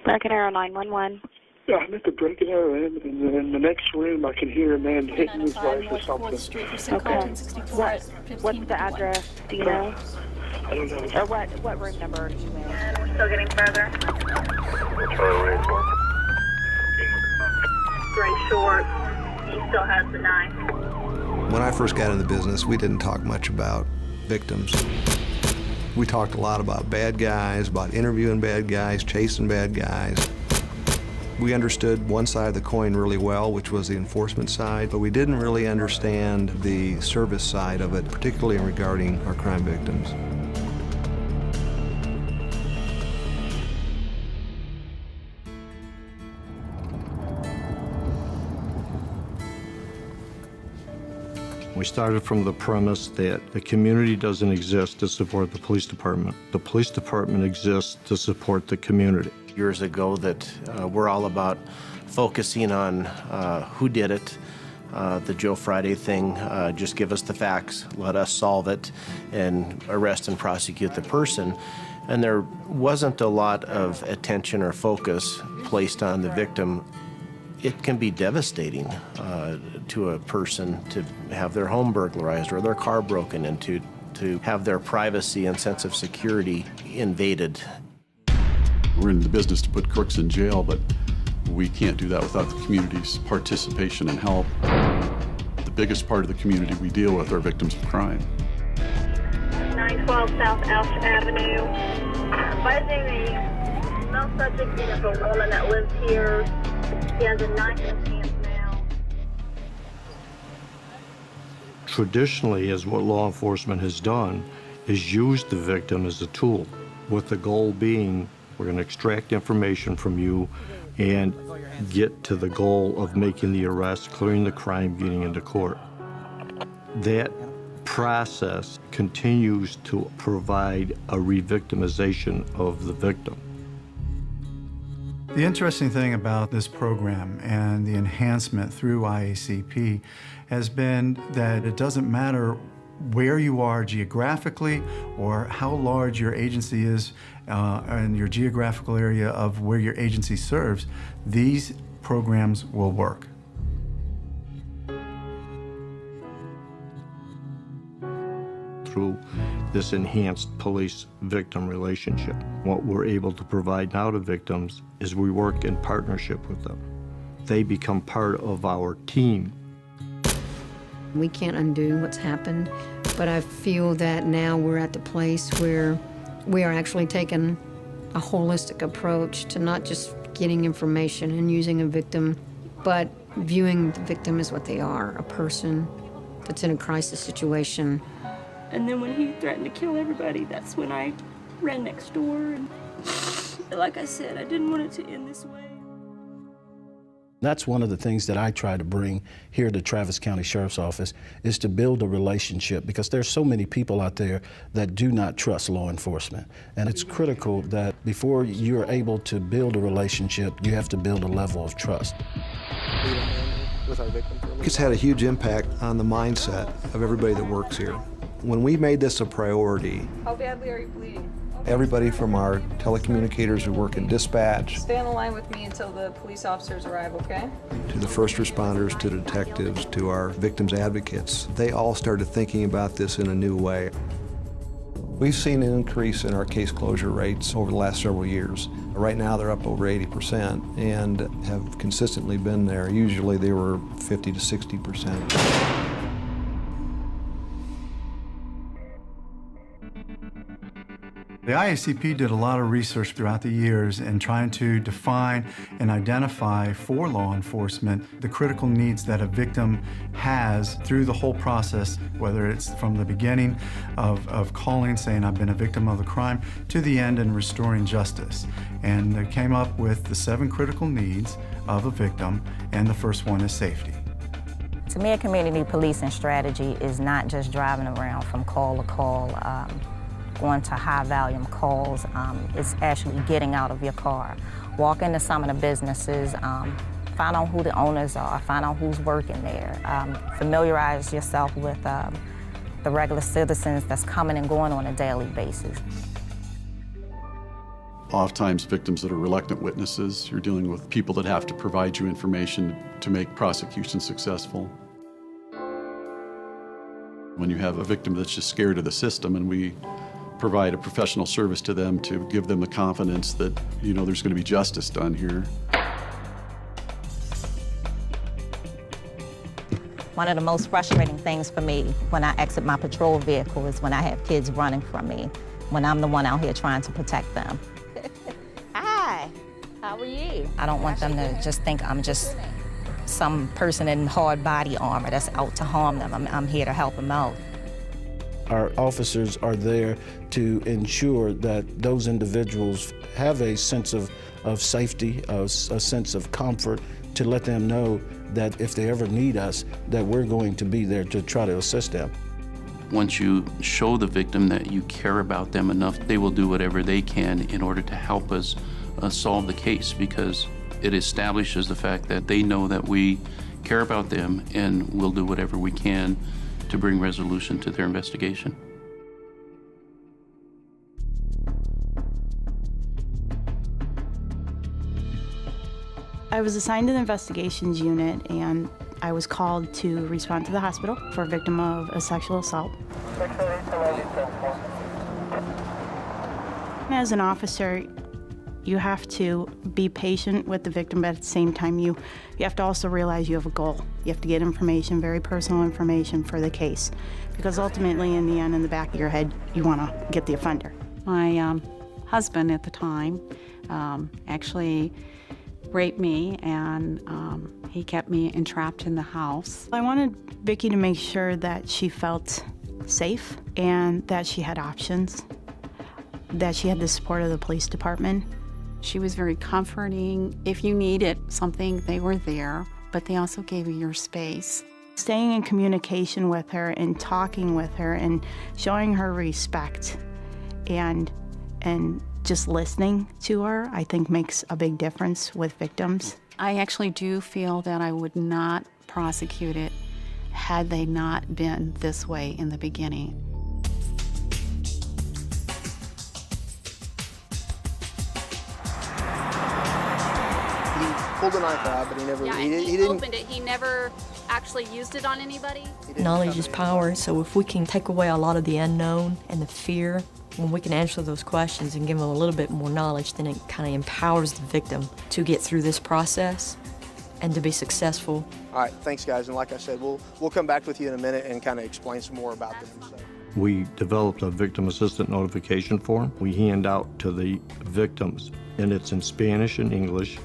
Broken Arrow 911. Yeah, I'm at the Broken Arrow Inn, and in the next room I can hear a man hitting his wife or something. Okay. What's the address? Do you know? I don't know. Or what room number are you in? And we're still getting further. Gray short. He still has the knife. When I first got in the business, we didn't talk much about victims. We talked a lot about bad guys, about interviewing bad guys, chasing bad guys. We understood one side of the coin really well, which was the enforcement side, but we didn't really understand the service side of it, particularly regarding our crime victims. We started from the premise that the community doesn't exist to support the police department. The police department exists to support the community. Years ago that we're all about focusing on who did it, the Joe Friday thing, just give us the facts, let us solve it, and arrest and prosecute the person. And there wasn't a lot of attention or focus placed on the victim. It can be devastating to a person to have their home burglarized or their car broken into, to have their privacy and sense of security invaded. We're in the business to put crooks in jail, but we can't do that without the community's participation and help. The biggest part of the community we deal with are victims of crime. 912 South Elch Avenue. Finding a male subject is a woman that lives here. He has a knife in his hand now. Traditionally, as what law enforcement has done, is use the victim as a tool, with the goal being we're going to extract information from you and get to the goal of making the arrest, clearing the crime, getting into court. That process continues to provide a re-victimization of the victim. The interesting thing about this program and the enhancement through IACP has been that it doesn't matter where you are geographically or how large your agency is and your geographical area of where your agency serves, these programs will work. Through this enhanced police-victim relationship, what we're able to provide now to victims is we work in partnership with them. They become part of our team. We can't undo what's happened, but I feel that now we're at the place where we are actually taking a holistic approach to not just getting information and using a victim, but viewing the victim as what they are, a person that's in a crisis situation. And then when he threatened to kill everybody, that's when I ran next door. And like I said, I didn't want it to end this way. That's one of the things that I try to bring here to Travis County Sheriff's Office, is to build a relationship, because there's so many people out there that do not trust law enforcement. And it's critical that before you're able to build a relationship, you have to build a level of trust. It's had a huge impact on the mindset of everybody that works here. When we made this a priority, how badly are you bleeding? Everybody from our telecommunicators who work in dispatch, Stay on the line with me until the police officers arrive, okay? to the first responders, to detectives, to our victims advocates, they all started thinking about this in a new way. We've seen an increase in our case closure rates over the last several years. Right now they're up over 80% and have consistently been there. Usually they were 50 to 60%. The IACP did a lot of research throughout the years in trying to define and identify for law enforcement the critical needs that a victim has through the whole process, whether it's from the beginning of calling, saying I've been a victim of a crime, to the end and restoring justice. And they came up with the 7 critical needs of a victim, and the first one is safety. To me, a community policing strategy is not just driving around from call to call, going to high-volume calls. It's actually getting out of your car, walk into some of the businesses, find out who the owners are, find out who's working there, familiarize yourself with the regular citizens that's coming and going on a daily basis. oftentimes victims that are reluctant witnesses. You're dealing with people that have to provide you information to make prosecution successful. When you have a victim that's just scared of the system, and we provide a professional service to them to give them the confidence that, you know, there's going to be justice done here. One of the most frustrating things for me when I exit my patrol vehicle is when I have kids running from me, when I'm the one out here trying to protect them. Hi, how are you? I don't want them to just think I'm just some person in hard body armor that's out to harm them. I'm here to help them out. Our officers are there to ensure that those individuals have a sense of safety, a sense of comfort, to let them know that if they ever need us, that we're going to be there to try to assist them. Once you show the victim that you care about them enough, they will do whatever they can in order to help us solve the case, because it establishes the fact that they know that we care about them and will do whatever we can to bring resolution to their investigation. I was assigned to the investigations unit, and I was called to respond to the hospital for a victim of a sexual assault. As an officer, you have to be patient with the victim, but at the same time, you have to also realize you have a goal. You have to get information, very personal information for the case, because ultimately, in the end, in the back of your head, you want to get the offender. My husband at the time actually raped me, and he kept me entrapped in the house. I wanted Vicki to make sure that she felt safe and that she had options, that she had the support of the police department. She was very comforting. If you needed something, they were there, but they also gave you your space. Staying in communication with her and talking with her and showing her respect and just listening to her, I think makes a big difference with victims. I actually do feel that I would not prosecute it had they not been this way in the beginning. Pulled a knife out, but he never. Yeah, he he didn't. opened it. He never actually used it on anybody. Knowledge is power, so if we can take away a lot of the unknown and the fear, when we can answer those questions and give them a little bit more knowledge, then it kind of empowers the victim to get through this process and to be successful. All right, thanks, guys. And like I said, we'll come back with you in a minute and kind of explain some more about them. So. We developed a victim assistant notification form we hand out to the victims, and it's in Spanish and English,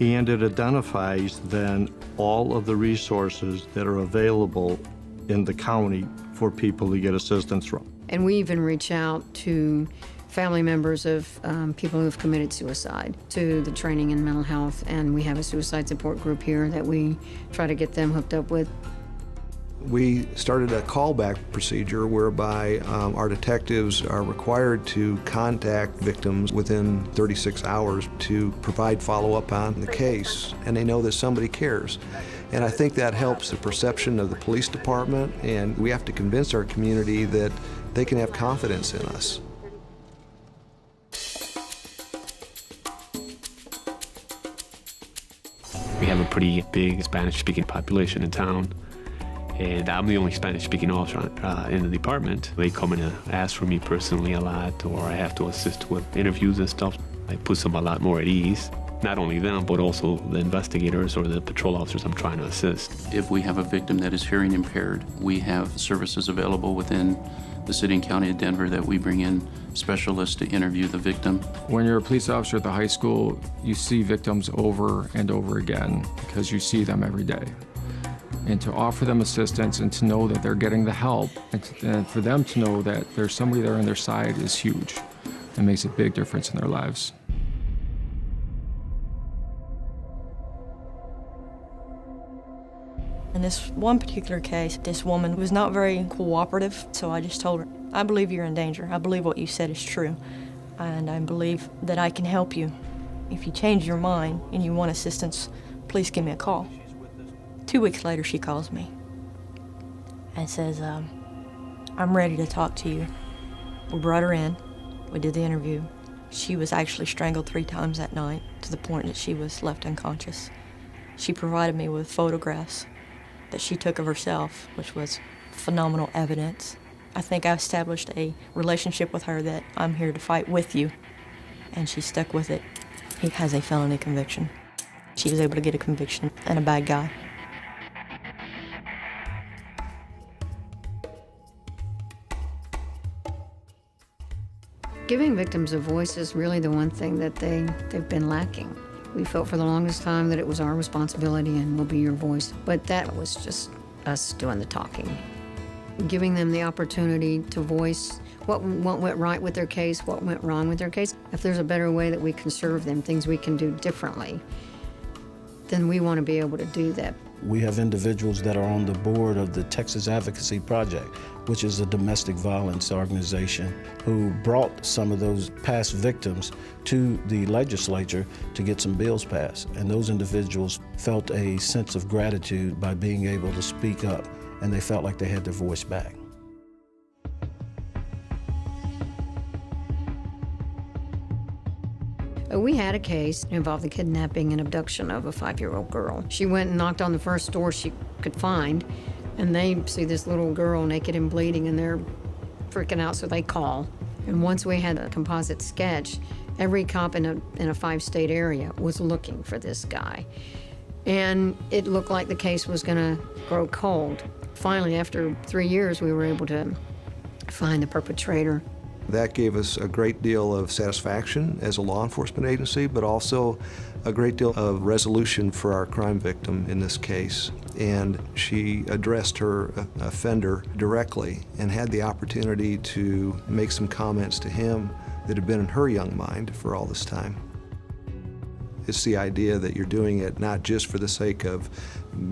and it identifies then all of the resources that are available in the county for people to get assistance from. And we even reach out to family members of people who have committed suicide, to the training in mental health, and we have a suicide support group here that we try to get them hooked up with. We started a callback procedure whereby our detectives are required to contact victims within 36 hours to provide follow-up on the case, and they know that somebody cares. And I think that helps the perception of the police department, and we have to convince our community that they can have confidence in us. We have a pretty big Spanish-speaking population in town, and I'm the only Spanish-speaking officer in the department. They come in and ask for me personally a lot, or I have to assist with interviews and stuff. I put them a lot more at ease. Not only them, but also the investigators or the patrol officers I'm trying to assist. If we have a victim that is hearing impaired, we have services available within the city and county of Denver that we bring in specialists to interview the victim. When you're a police officer at the high school, you see victims over and over again because you see them every day. And to offer them assistance and to know that they're getting the help, and for them to know that there's somebody there on their side is huge. It makes a big difference in their lives. In this one particular case, this woman was not very cooperative, so I just told her, I believe you're in danger. I believe what you said is true, and I believe that I can help you. If you change your mind and you want assistance, please give me a call. 2 weeks later, she calls me and says, I'm ready to talk to you. We brought her in. We did the interview. She was actually strangled 3 times that night to the point that she was left unconscious. She provided me with photographs that she took of herself, which was phenomenal evidence. I think I established a relationship with her that I'm here to fight with you, and she stuck with it. He has a felony conviction. She was able to get a conviction and a bad guy. Giving victims a voice is really the one thing that they've been lacking. We felt for the longest time that it was our responsibility and will be your voice, but that was just us doing the talking. Giving them the opportunity to voice what went right with their case, what went wrong with their case. If there's a better way that we can serve them, things we can do differently, then we want to be able to do that. We have individuals that are on the board of the Texas Advocacy Project, which is a domestic violence organization who brought some of those past victims to the legislature to get some bills passed. And those individuals felt a sense of gratitude by being able to speak up, and they felt like they had their voice back. We had a case involving the kidnapping and abduction of a 5-year-old girl. She went and knocked on the first door she could find, and they see this little girl naked and bleeding, and they're freaking out, so they call. And once we had a composite sketch, every cop in a 5-state area was looking for this guy. And it looked like the case was gonna grow cold. Finally, after 3 years, we were able to find the perpetrator. That gave us a great deal of satisfaction as a law enforcement agency, but also a great deal of resolution for our crime victim in this case. And she addressed her offender directly and had the opportunity to make some comments to him that had been in her young mind for all this time. It's the idea that you're doing it not just for the sake of,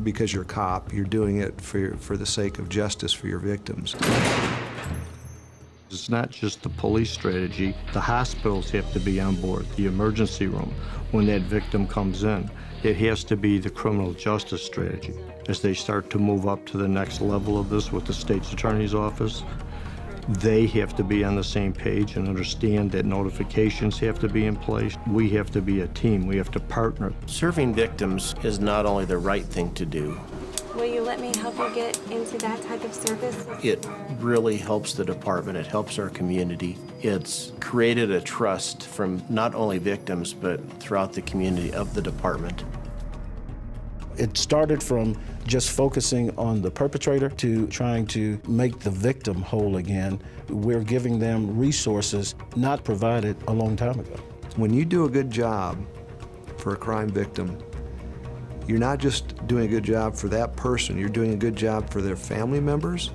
because you're a cop, you're doing it for the sake of justice for your victims. It's not just the police strategy. The hospitals have to be on board, the emergency room. When that victim comes in, it has to be the criminal justice strategy. As they start to move up to the next level of this with the state's attorney's office, they have to be on the same page and understand that notifications have to be in place. We have to be a team. We have to partner. Serving victims is not only the right thing to do, will you let me help you get into that type of service? it really helps the department. It helps our community. It's created a trust from not only victims, but throughout the community of the department. It started from just focusing on the perpetrator to trying to make the victim whole again. We're giving them resources not provided a long time ago. When you do a good job for a crime victim, you're not just doing a good job for that person, you're doing a good job for their family members,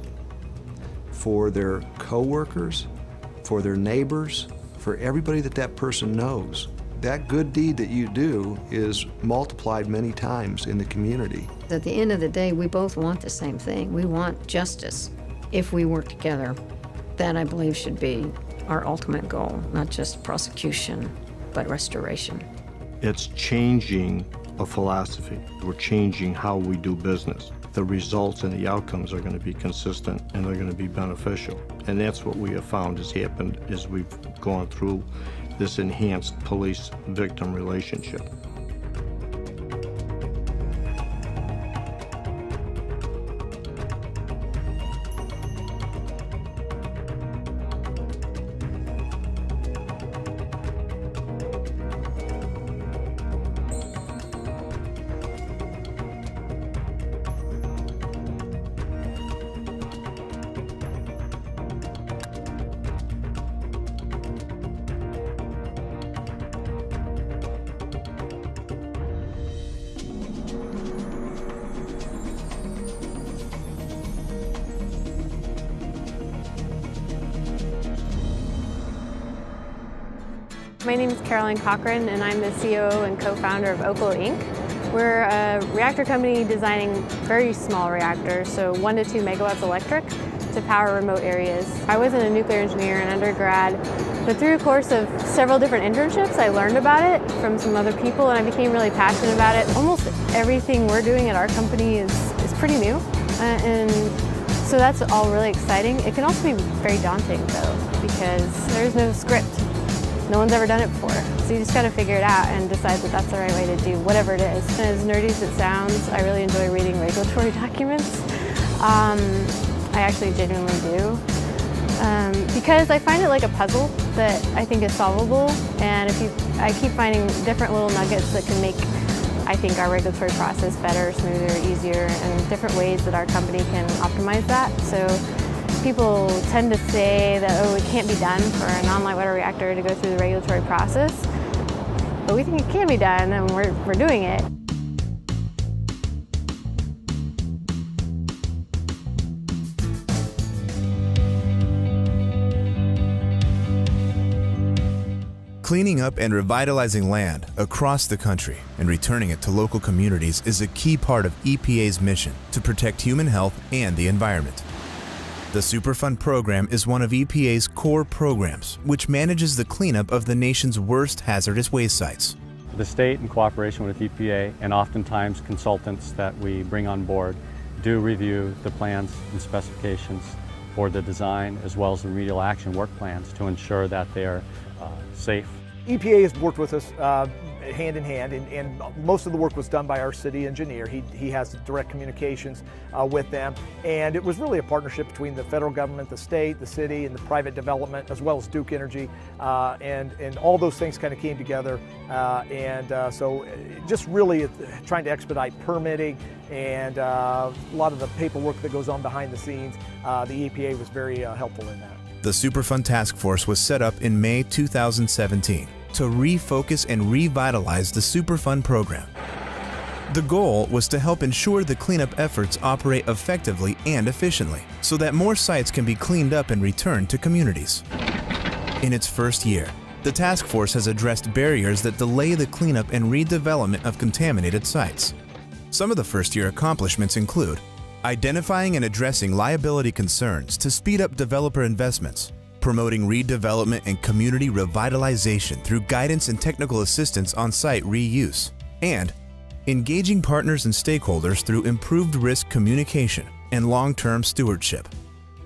for their co-workers, for their neighbors, for everybody that person knows. That good deed that you do is multiplied many times in the community. At the end of the day, we both want the same thing. We want justice. If we work together, that I believe should be our ultimate goal, not just prosecution, but restoration. It's changing a philosophy. We're changing how we do business. The results and the outcomes are going to be consistent and they're going to be beneficial. And that's what we have found has happened as we've gone through this enhanced police-victim relationship. My name is Caroline Cochran, and I'm the COO and co-founder of Oklo Inc. We're a reactor company designing very small reactors, so 1 to 2 megawatts electric, to power remote areas. I wasn't a nuclear engineer in undergrad, but through a course of several different internships, I learned about it from some other people, and I became really passionate about it. Almost everything we're doing at our company is pretty new, and so that's all really exciting. It can also be very daunting, though, because there's no script. No one's ever done it before. So you just got to figure it out and decide that that's the right way to do whatever it is. And as nerdy as it sounds, I really enjoy reading regulatory documents. I actually genuinely do. Because I find it like a puzzle that I think is solvable, and I keep finding different little nuggets that can make, I think, our regulatory process better, smoother, easier, and different ways that our company can optimize that. So people tend to say that, oh, it can't be done for a non-light water reactor to go through the regulatory process, but we think it can be done, and we're doing it. Cleaning up and revitalizing land across the country and returning it to local communities is a key part of EPA's mission to protect human health and the environment. The Superfund program is one of EPA's core programs, which manages the cleanup of the nation's worst hazardous waste sites. The state, in cooperation with EPA and oftentimes consultants that we bring on board, do review the plans and specifications for the design as well as the remedial action work plans to ensure that they are safe. EPA has worked with us hand in hand, and most of the work was done by our city engineer. He has direct communications with them, and it was really a partnership between the federal government, the state, the city, and the private development, as well as Duke Energy, and all those things kind of came together, so just really trying to expedite permitting and a lot of the paperwork that goes on behind the scenes. The EPA was very helpful in that. The Superfund Task Force was set up in May 2017 to refocus and revitalize the Superfund program. The goal was to help ensure the cleanup efforts operate effectively and efficiently so that more sites can be cleaned up and returned to communities. In its first year, the task force has addressed barriers that delay the cleanup and redevelopment of contaminated sites. Some of the first-year accomplishments include identifying and addressing liability concerns to speed up developer investments, promoting redevelopment and community revitalization through guidance and technical assistance on site reuse, and engaging partners and stakeholders through improved risk communication and long-term stewardship.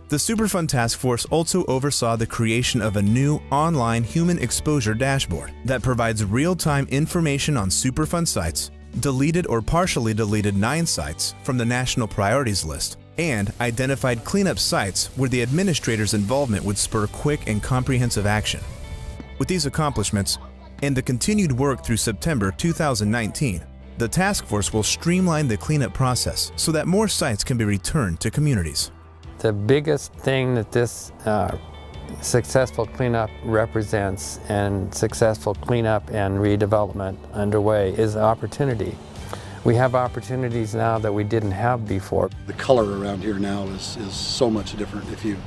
The Superfund Task Force also oversaw the creation of a new online human exposure dashboard that provides real-time information on Superfund sites, deleted or partially deleted 9 sites from the national priorities list, and identified cleanup sites where the administrator's involvement would spur quick and comprehensive action. With these accomplishments and the continued work through September 2019, the task force will streamline the cleanup process so that more sites can be returned to communities. The biggest thing that this successful cleanup represents and successful cleanup and redevelopment underway is opportunity. We have opportunities now that we didn't have before. The color around here now is so much different. If you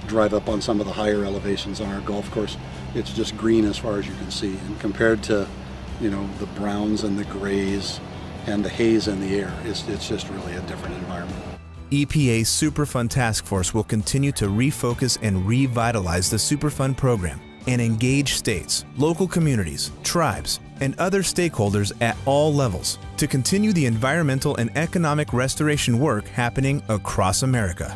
drive up on some of the higher elevations on our golf course, it's just green as far as you can see. And compared to, the browns and the grays and the haze in the air, it's just really a different environment. EPA's Superfund Task Force will continue to refocus and revitalize the Superfund program and engage states, local communities, tribes, and other stakeholders at all levels to continue the environmental and economic restoration work happening across America.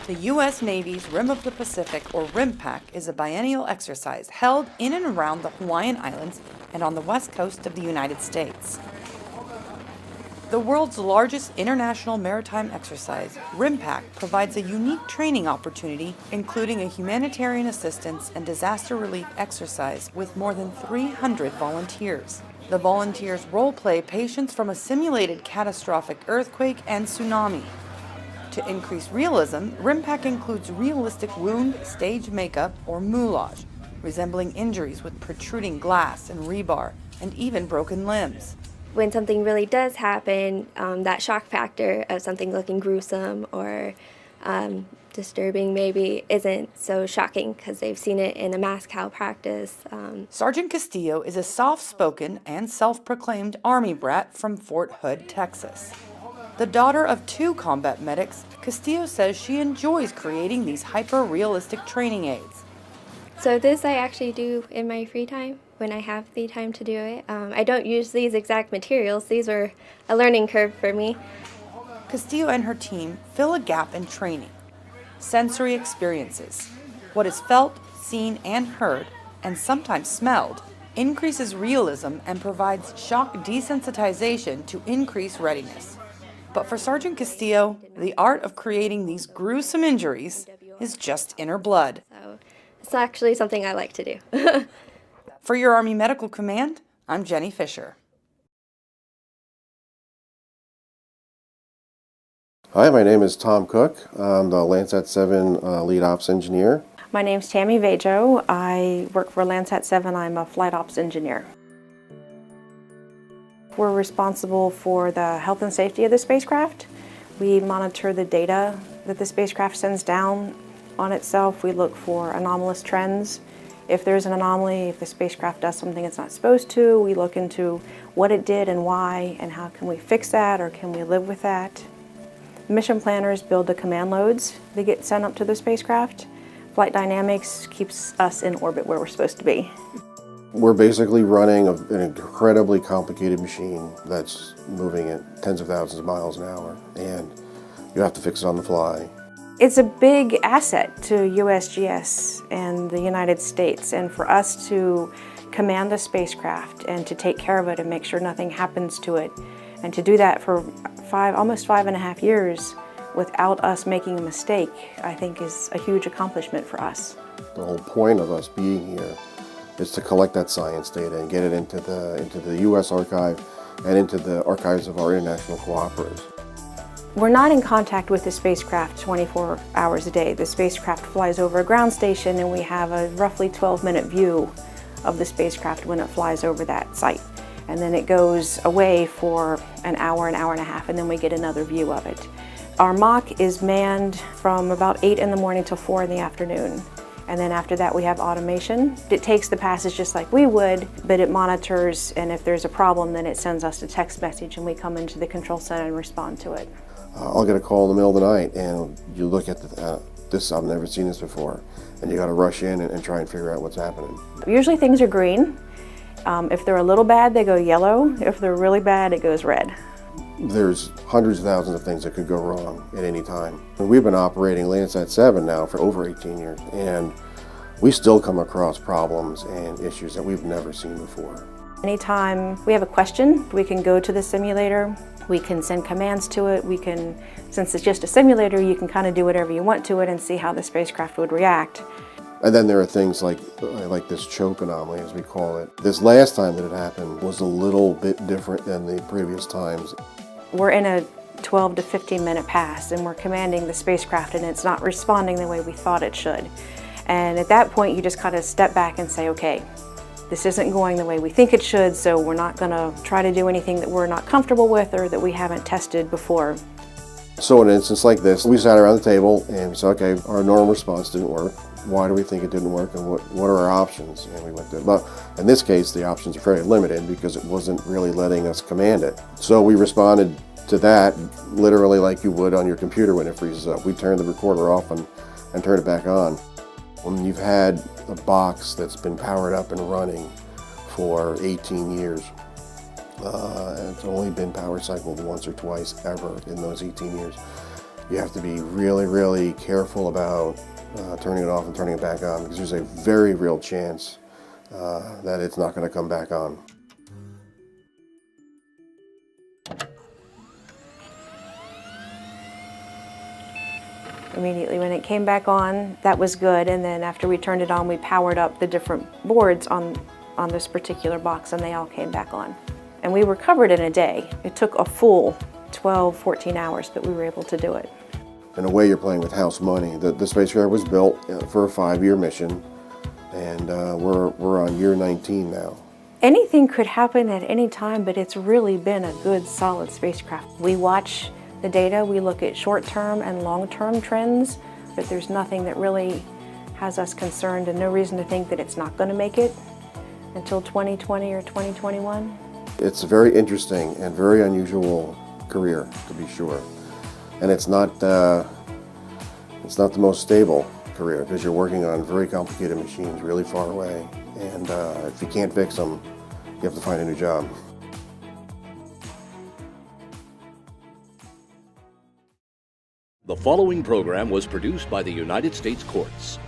The U.S. Navy's Rim of the Pacific, or RIMPAC, is a biennial exercise held in and around the Hawaiian Islands and on the west coast of the United States. The world's largest international maritime exercise, RIMPAC provides a unique training opportunity, including a humanitarian assistance and disaster relief exercise with more than 300 volunteers. The volunteers role-play patients from a simulated catastrophic earthquake and tsunami. To increase realism, RIMPAC includes realistic wound stage makeup, or moulage, resembling injuries with protruding glass and rebar, and even broken limbs. When something really does happen, that shock factor of something looking gruesome or disturbing maybe isn't so shocking because they've seen it in a mass cow practice. Sergeant Castillo is a soft-spoken and self-proclaimed Army brat from Fort Hood, Texas. The daughter of 2 combat medics, Castillo says she enjoys creating these hyper-realistic training aids. So this I actually do in my free time when I have the time to do it. I don't use these exact materials. These were a learning curve for me. Castillo and her team fill a gap in training. Sensory experiences, what is felt, seen, and heard, and sometimes smelled, increases realism and provides shock desensitization to increase readiness. But for Sergeant Castillo, the art of creating these gruesome injuries is just in her blood. So it's actually something I like to do. For your Army Medical Command, I'm Jenny Fisher. Hi, my name is Tom Cook. I'm the Landsat 7 Lead Ops Engineer. My name's Tammy Vajo. I work for Landsat 7. I'm a Flight Ops Engineer. We're responsible for the health and safety of the spacecraft. We monitor the data that the spacecraft sends down on itself. We look for anomalous trends. If there's an anomaly, if the spacecraft does something it's not supposed to, we look into what it did and why, and how can we fix that, or can we live with that. Mission planners build the command loads that get sent up to the spacecraft. Flight Dynamics keeps us in orbit where we're supposed to be. We're basically running an incredibly complicated machine that's moving at tens of thousands of miles an hour, and you have to fix it on the fly. It's a big asset to USGS and the United States, and for us to command the spacecraft and to take care of it and make sure nothing happens to it, and to do that for almost 5.5 years without us making a mistake, I think is a huge accomplishment for us. The whole point of us being here is to collect that science data and get it into the U.S. archive and into the archives of our international cooperators. We're not in contact with the spacecraft 24 hours a day. The spacecraft flies over a ground station, and we have a roughly 12-minute view of the spacecraft when it flies over that site. And then it goes away for an hour and a half, and then we get another view of it. Our mock is manned from about 8 in the morning till 4 in the afternoon. And then after that we have automation. It takes the passes just like we would, but it monitors, and if there's a problem then it sends us a text message and we come into the control center and respond to it. I'll get a call in the middle of the night and you look at this, I've never seen this before, and you got to rush in and try and figure out what's happening. Usually things are green. If they're a little bad, they go yellow. If they're really bad, it goes red. There's hundreds of thousands of things that could go wrong at any time. We've been operating Landsat 7 now for over 18 years, and we still come across problems and issues that we've never seen before. Anytime we have a question, we can go to the simulator. We can send commands to it. We can, since it's just a simulator, you can kind of do whatever you want to it and see how the spacecraft would react. And then there are things like this choke anomaly, as we call it. This last time that it happened was a little bit different than the previous times. We're in a 12 to 15 minute pass, and we're commanding the spacecraft, and it's not responding the way we thought it should. And at that point, you just kind of step back and say, okay, this isn't going the way we think it should, so we're not going to try to do anything that we're not comfortable with or that we haven't tested before. So in an instance like this, we sat around the table and we said, okay, our normal response didn't work. Why do we think it didn't work, and what are our options? And we went through it. But in this case, the options are very limited because it wasn't really letting us command it. So we responded to that literally like you would on your computer when it freezes up. We turned the recorder off and turned it back on. When you've had a box that's been powered up and running for 18 years, it's only been power cycled once or twice ever in those 18 years. You have to be really, really careful about turning it off and turning it back on, because there's a very real chance that it's not going to come back on. Immediately when it came back on, that was good, and then after we turned it on, we powered up the different boards on this particular box, and they all came back on. And we recovered in a day. It took a full 12, 14 hours, but we were able to do it. In a way, you're playing with house money. The spacecraft was built for a 5-year mission, and we're on year 19 now. Anything could happen at any time, but it's really been a good, solid spacecraft. We watch the data, we look at short-term and long-term trends, but there's nothing that really has us concerned, and no reason to think that it's not going to make it until 2020 or 2021. It's a very interesting and very unusual career, to be sure. And it's not the most stable. career because you're working on very complicated machines really far away. And if you can't fix them, you have to find a new job. The following program was produced by the United States Courts.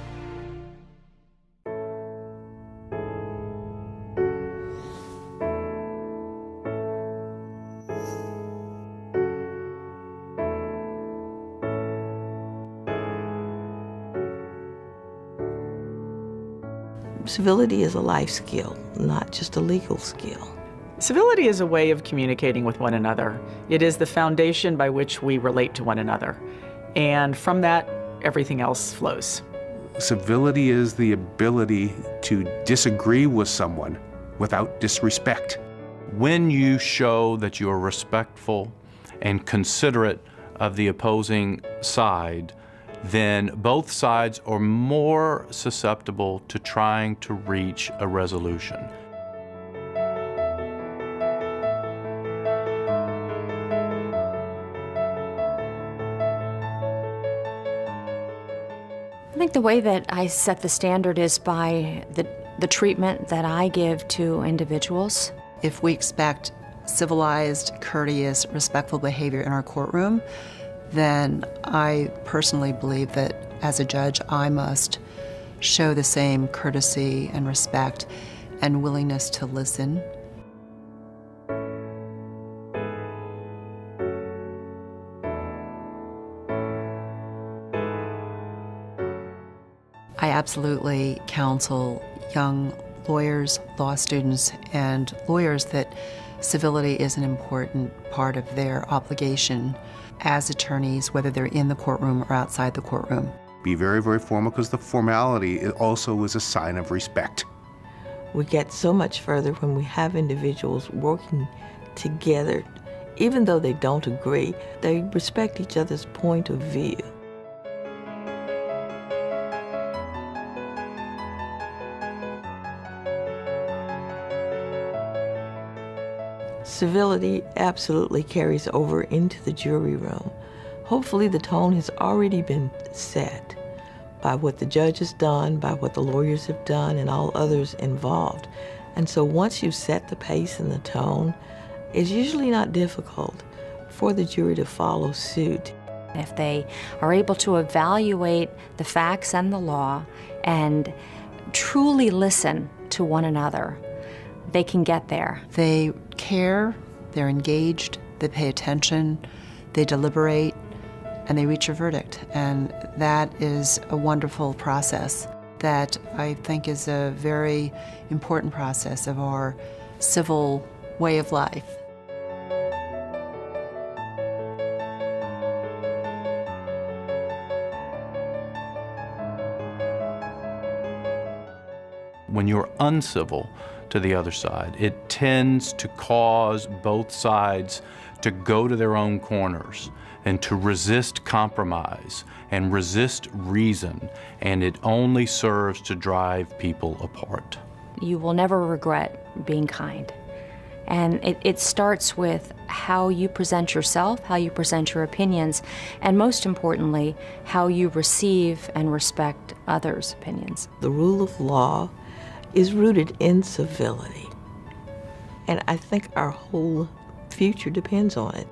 Civility is a life skill, not just a legal skill. Civility is a way of communicating with one another. It is the foundation by which we relate to one another. And from that, everything else flows. Civility is the ability to disagree with someone without disrespect. When you show that you are respectful and considerate of the opposing side, then both sides are more susceptible to trying to reach a resolution. I think the way that I set the standard is by the treatment that I give to individuals. If we expect civilized, courteous, respectful behavior in our courtroom, then I personally believe that as a judge, I must show the same courtesy and respect and willingness to listen. I absolutely counsel young lawyers, law students, and lawyers that civility is an important part of their obligation as attorneys, whether they're in the courtroom or outside the courtroom. Be very, very formal, because the formality also is a sign of respect. We get so much further when we have individuals working together. Even though they don't agree, they respect each other's point of view. Civility absolutely carries over into the jury room. Hopefully the tone has already been set by what the judge has done, by what the lawyers have done, and all others involved. And so once you've set the pace and the tone, it's usually not difficult for the jury to follow suit. If they are able to evaluate the facts and the law and truly listen to one another, they can get there. They care, they're engaged, they pay attention, they deliberate, and they reach a verdict. And that is a wonderful process that I think is a very important process of our civil way of life. When you're uncivil to the other side, it tends to cause both sides to go to their own corners and to resist compromise and resist reason, and it only serves to drive people apart. You will never regret being kind. And it starts with how you present yourself, how you present your opinions, and most importantly, how you receive and respect others' opinions. The rule of law is rooted in civility. And I think our whole future depends on it.